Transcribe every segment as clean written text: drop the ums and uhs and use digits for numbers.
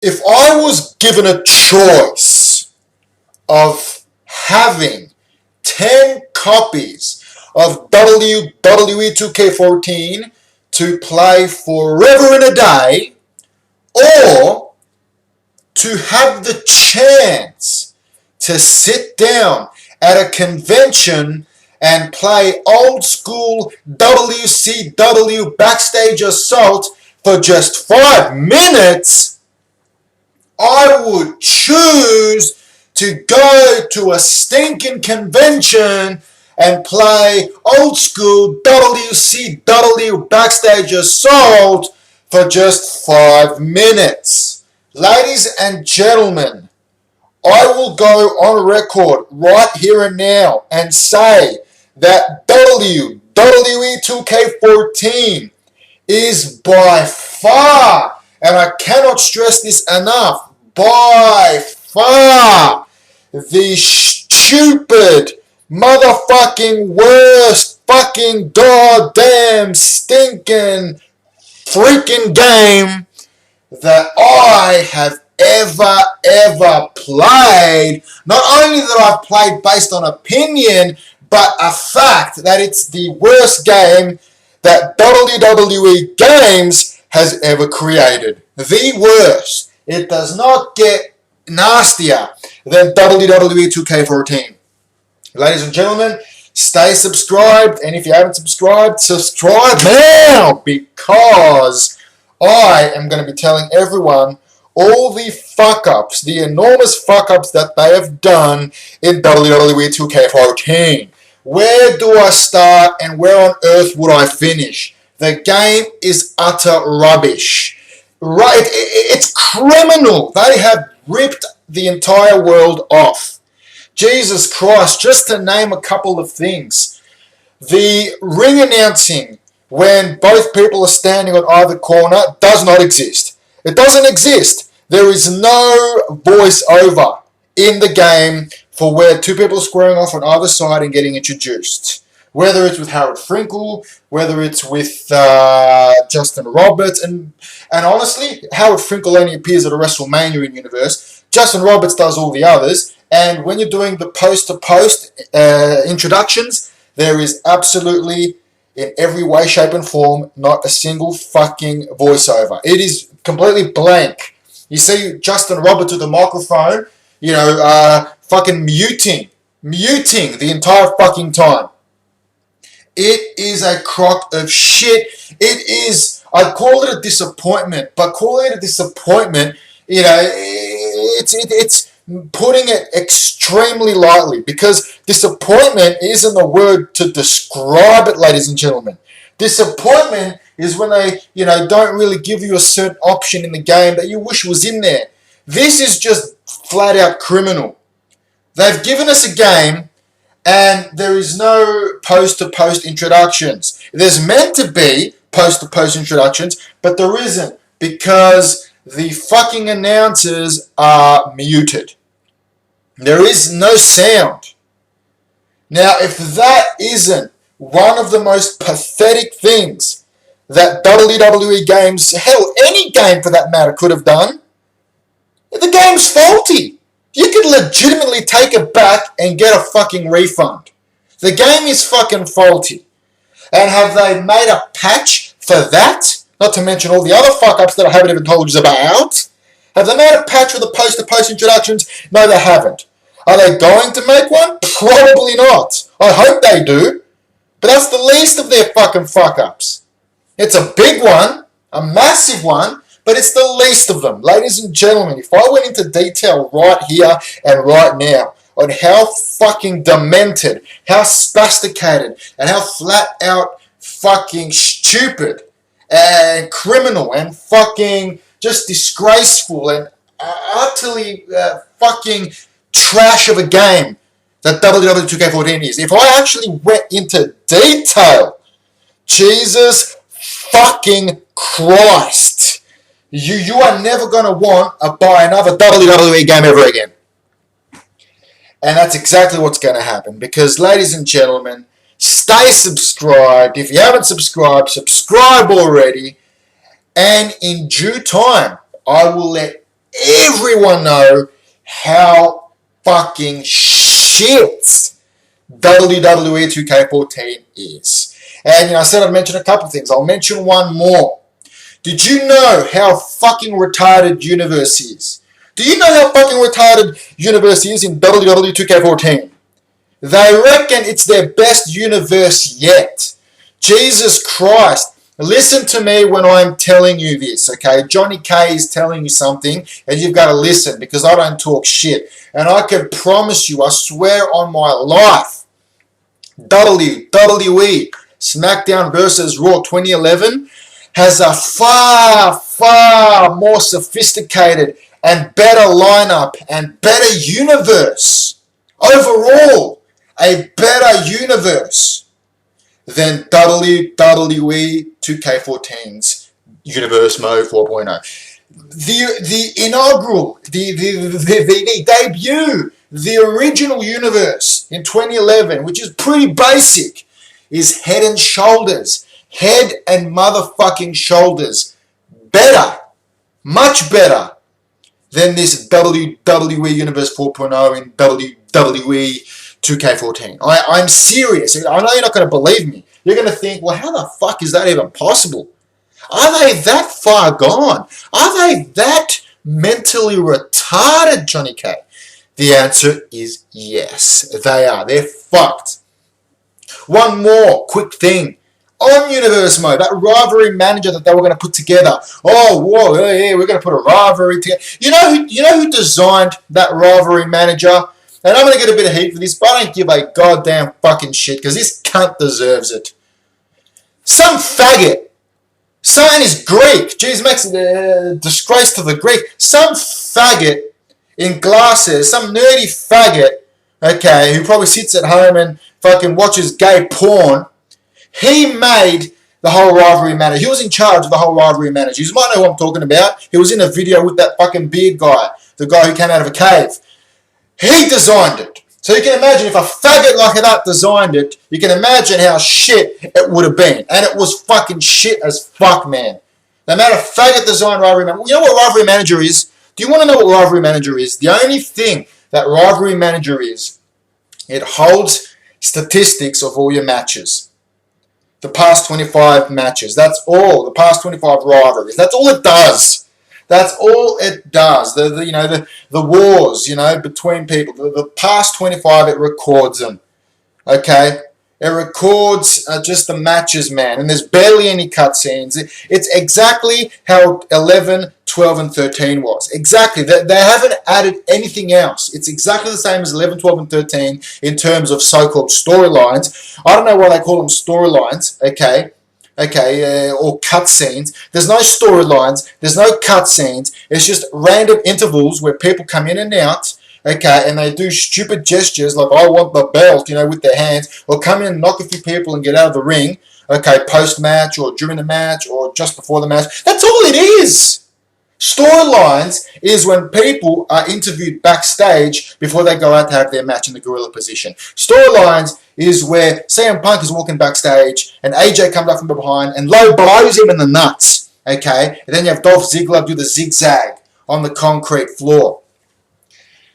If I was given a choice of having 10 copies of WWE 2K14 to play forever and a day, or to have the chance to sit down at a convention and play old school WCW Backstage Assault for just 5 minutes, I would choose to go to a stinking convention and play old school WCW Backstage Assault for just 5 minutes. Ladies and gentlemen, I will go on record right here and now and say that WWE 2K14 is by far, and I cannot stress this enough, by far the stupid, motherfucking worst, fucking goddamn stinking freaking game that I have ever played. Not only that I've played based on opinion, but a fact that it's the worst game that WWE Games has ever created. The worst. It does not get nastier than WWE 2K14. Ladies and gentlemen, stay subscribed, and if you haven't subscribed, subscribe now, because I am going to be telling everyone all the fuck-ups, the enormous fuck-ups that they have done in WWE 2K14. Where do I start and where on earth would I finish? The game is utter rubbish. Right, it's criminal. They have ripped the entire world off. Jesus Christ, just to name a couple of things. The ring announcing when both people are standing on either corner does not exist. It doesn't exist. There is no voiceover in the game for where two people are squaring off on either side and getting introduced. Whether it's with Howard Finkel, whether it's with Justin Roberts, and honestly, Howard Finkel only appears at a WrestleMania universe. Justin Roberts does all the others, and when you're doing the post-to-post introductions, there is absolutely, in every way, shape, and form, not a single fucking voiceover. It is completely blank. You see Justin Roberts with the microphone, fucking muting the entire fucking time. It is a crock of shit. It is, I'd call it a disappointment, but calling it a disappointment, it's putting it extremely lightly, because disappointment isn't the word to describe it, ladies and gentlemen. Disappointment is when they, don't really give you a certain option in the game that you wish was in there. This is just flat out criminal. They've given us a game and there is no post-to-post introductions. There's meant to be post-to-post introductions, but there isn't, because the fucking announcers are muted. There is no sound. Now, if that isn't one of the most pathetic things that WWE games, hell, any game for that matter, could have done, the game's faulty. You could legitimately take it back and get a fucking refund. The game is fucking faulty. And have they made a patch for that? Not to mention all the other fuck-ups that I haven't even told you about. Have they made a patch for the post-to-post introductions? No, they haven't. Are they going to make one? Probably not. I hope they do. But that's the least of their fucking fuck-ups. It's a big one, a massive one, but it's the least of them. Ladies and gentlemen, if I went into detail right here and right now on how fucking demented, how spasticated, and how flat out fucking stupid and criminal and fucking just disgraceful and utterly fucking trash of a game that WWE 2K14 is. If I actually went into detail, Jesus fucking Christ, you are never going to want to buy another WWE game ever again. And that's exactly what's going to happen, because, ladies and gentlemen, stay subscribed. If you haven't subscribed, subscribe already. And in due time, I will let everyone know how fucking shit WWE 2K14 is. And I said I'd mention a couple of things. I'll mention one more. Did you know how fucking retarded Universe is? Do you know how fucking retarded Universe is in WWE 2K14? They reckon it's their best universe yet. Jesus Christ. Listen to me when I'm telling you this, okay? Johnny K is telling you something, and you've got to listen, because I don't talk shit. And I can promise you, I swear on my life, WWE SmackDown vs. Raw 2011 has a far, far more sophisticated and better lineup and better universe. Overall, a better universe than WWE 2K14's Universe Mode 4.0. The inaugural, the debut, the original universe in 2011, which is pretty basic, is Head and Shoulders. Head and motherfucking shoulders. Better, much better than this WWE Universe 4.0 in WWE 2K14. I'm serious. I know you're not going to believe me. You're going to think, well, how the fuck is that even possible? Are they that far gone? Are they that mentally retarded, Johnny K? The answer is yes, they are. They're fucked. One more quick thing. On Universe Mode, that rivalry manager that they were going to put together. Oh, whoa, yeah, we're going to put a rivalry together. You know who designed that rivalry manager? And I'm going to get a bit of heat for this, but I don't give a goddamn fucking shit, because this cunt deserves it. Some faggot. And he's Greek. Jeez, makes a disgrace to the Greek. Some faggot in glasses, some nerdy faggot, okay, who probably sits at home and fucking watches gay porn. He made the whole rivalry manager. He was in charge of the whole rivalry manager. You might know who I'm talking about. He was in a video with that fucking beard guy, the guy who came out of a cave. He designed it. So you can imagine if a faggot like that designed it, you can imagine how shit it would have been. And it was fucking shit as fuck, man. No matter faggot designed rivalry manager. You know what rivalry manager is? Do you want to know what rivalry manager is? The only thing that rivalry manager is, it holds statistics of all your matches. The past 25 matches. That's all. The past 25 rivalries. That's all it does. That's all it does. The wars, between people. The past 25, it records them. Okay? It records just the matches, man. And there's barely any cutscenes. It's exactly how 11, 12, and 13 was. Exactly. They haven't added anything else. It's exactly the same as 11, 12, and 13 in terms of so-called storylines. I don't know why they call them storylines, okay? Or cutscenes. There's no storylines. There's no cutscenes. It's just random intervals where people come in and out, okay, and they do stupid gestures like, I want the belt, with their hands, or come in and knock a few people and get out of the ring, okay, post-match or during the match or just before the match. That's all it is. Storylines is when people are interviewed backstage before they go out to have their match in the gorilla position. Storylines is where CM Punk is walking backstage and AJ comes up from behind and low blows him in the nuts, okay? And then you have Dolph Ziggler do the zigzag on the concrete floor.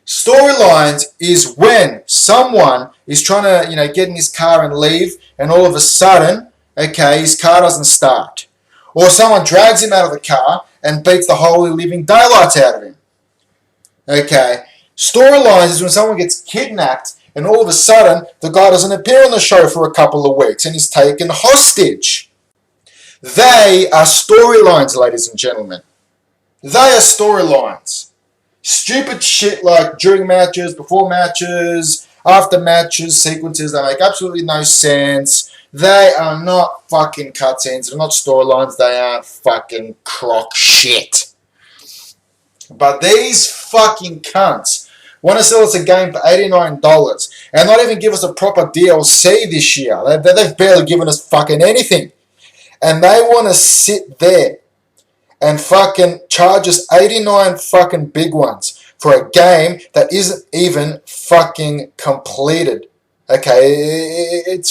Storylines is when someone is trying to, get in his car and leave, and all of a sudden, okay, his car doesn't start. Or someone drags him out of the car and beats the holy living daylights out of him. Okay. Storylines is when someone gets kidnapped and all of a sudden the guy doesn't appear on the show for a couple of weeks and is taken hostage. They are storylines, ladies and gentlemen. They are storylines. Stupid shit like during matches, before matches, after matches, sequences that make absolutely no sense. They are not fucking cutscenes. They're not storylines. They aren't fucking crock shit. But these fucking cunts want to sell us a game for $89 and not even give us a proper DLC this year. They've barely given us fucking anything. And they want to sit there and fucking charge us 89 fucking big ones for a game that isn't even fucking completed. Okay, it's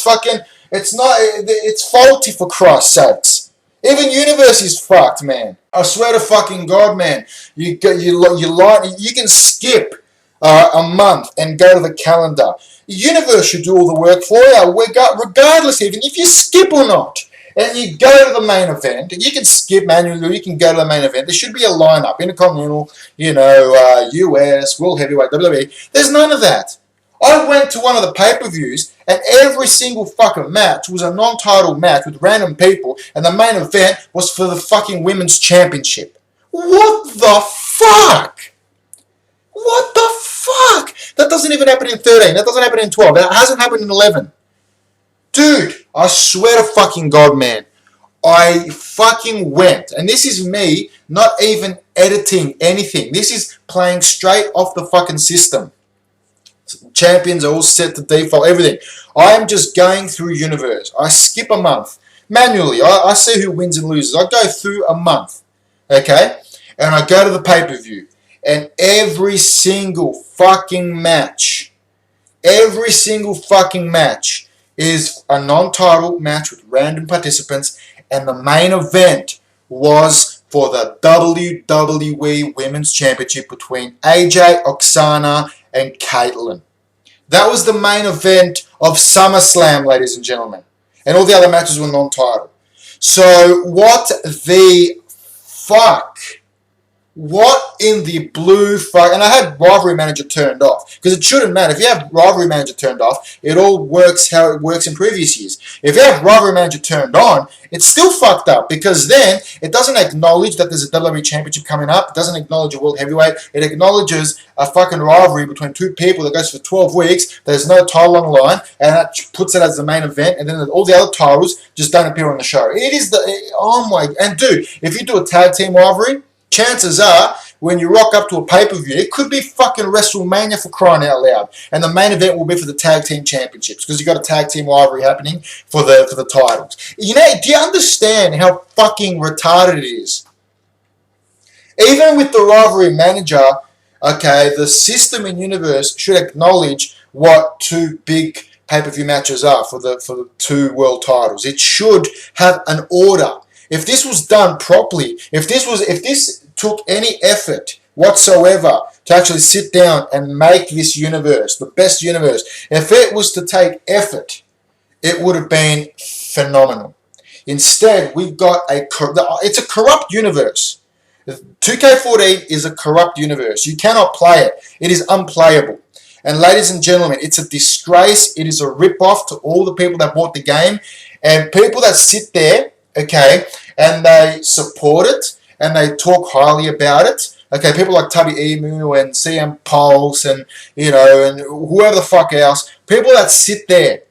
faulty for Christ's sakes. Even Universe is fucked, man. I swear to fucking God, man. You can skip a month and go to the calendar. Universe should do all the work for you, regardless even if you skip or not. And you go to the main event. You can skip manually, or you can go to the main event. There should be a lineup, Intercontinental, US, World Heavyweight, WWE. There's none of that. I went to one of the pay-per-views, and every single fucking match was a non-title match with random people, and the main event was for the fucking Women's Championship. What the fuck? What the fuck? That doesn't even happen in 13. That doesn't happen in 12. That hasn't happened in 11. Dude, I swear to fucking God, man. I fucking went. And this is me not even editing anything. This is playing straight off the fucking system. Champions are all set to default, everything. I am just going through Universe. I skip a month. Manually, I see who wins and loses. I go through a month. Okay? And I go to the pay-per-view. And every single fucking match is a non-title match with random participants, and the main event was for the WWE Women's Championship between AJ, Oksana, and Caitlyn. That was the main event of SummerSlam, ladies and gentlemen. And all the other matches were non-title. So what the fuck? What in the blue fuck? And I had Rivalry Manager turned off. Because it shouldn't matter. If you have Rivalry Manager turned off, it all works how it works in previous years. If you have Rivalry Manager turned on, it's still fucked up. Because then, it doesn't acknowledge that there's a WWE Championship coming up. It doesn't acknowledge a World Heavyweight. It acknowledges a fucking rivalry between two people that goes for 12 weeks. There's no title on the line. And that puts it as the main event. And then all the other titles just don't appear on the show. It is the... Oh my... And dude, if you do a tag team rivalry, chances are, when you rock up to a pay-per-view, it could be fucking WrestleMania for crying out loud. And the main event will be for the tag team championships, because you've got a tag team rivalry happening for the titles. You know, do you understand how fucking retarded it is? Even with the rivalry manager, okay, the system in Universe should acknowledge what two big pay-per-view matches are for the two world titles. It should have an order. If this was done properly, if this took any effort whatsoever to actually sit down and make this universe the best universe, if it was to take effort, it would have been phenomenal. Instead, we've got it's a corrupt universe. 2K14 is a corrupt universe. You cannot play it. It is unplayable. And ladies and gentlemen, it's a disgrace. It is a rip-off to all the people that bought the game. And people that sit there, okay, and they support it, and they talk highly about it. Okay, people like Tubby Emu and CM Pulse and, and whoever the fuck else. People that sit there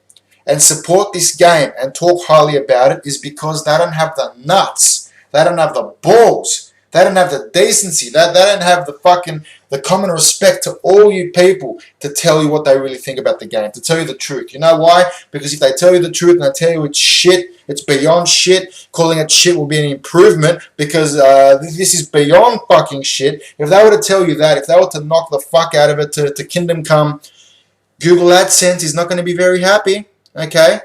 and support this game and talk highly about it is because they don't have the nuts. They don't have the balls. They don't have the decency. They don't have the common respect to all you people to tell you what they really think about the game, to tell you the truth. You know why? Because if they tell you the truth and they tell you it's shit, it's beyond shit, calling it shit will be an improvement because this is beyond fucking shit. If they were to tell you that, if they were to knock the fuck out of it to Kingdom Come, Google AdSense is not going to be very happy, okay?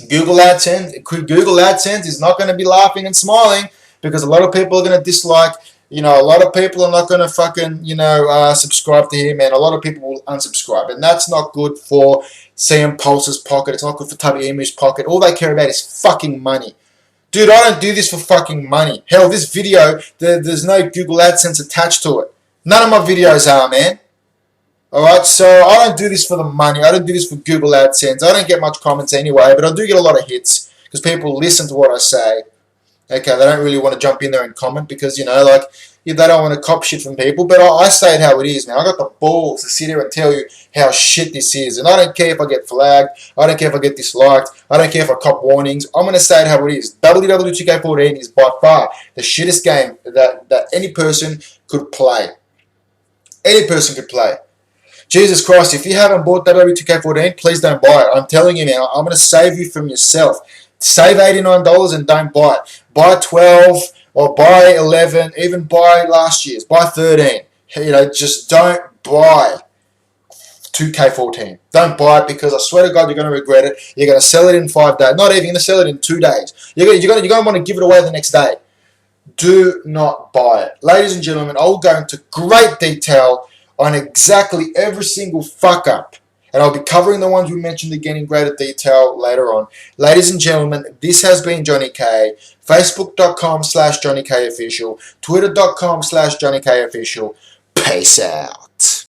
Google AdSense is not going to be laughing and smiling, because a lot of people are going to dislike, a lot of people are not going to fucking, subscribe to him, and a lot of people will unsubscribe. And that's not good for CM Pulse's pocket. It's not good for Tubby Emu's pocket. All they care about is fucking money. Dude, I don't do this for fucking money. Hell, this video, there's no Google AdSense attached to it. None of my videos are, man. Alright, so I don't do this for the money. I don't do this for Google AdSense. I don't get much comments anyway, but I do get a lot of hits because people listen to what I say. Okay, they don't really want to jump in there and comment because, they don't want to cop shit from people. But I say it how it is, man. I got the balls to sit here and tell you how shit this is. And I don't care if I get flagged. I don't care if I get disliked. I don't care if I cop warnings. I'm going to say it how it is. WWE 2K14 is by far the shittest game that any person could play. Any person could play. Jesus Christ, if you haven't bought WWE 2K14, please don't buy it. I'm telling you now, I'm going to save you from yourself. Save $89 and don't buy it. Buy 12 or buy 11, even buy last year's. Buy 13. Just don't buy 2K14. Don't buy it because I swear to God you're going to regret it. You're going to sell it in 5 days. Not even, you're going to sell it in 2 days. You're going to want to give it away the next day. Do not buy it. Ladies and gentlemen, I'll go into great detail on exactly every single fuck up. And I'll be covering the ones we mentioned again in greater detail later on. Ladies and gentlemen, this has been Johnny K. Facebook.com/JohnnyKOfficial. Twitter.com/JohnnyKOfficial. Peace out.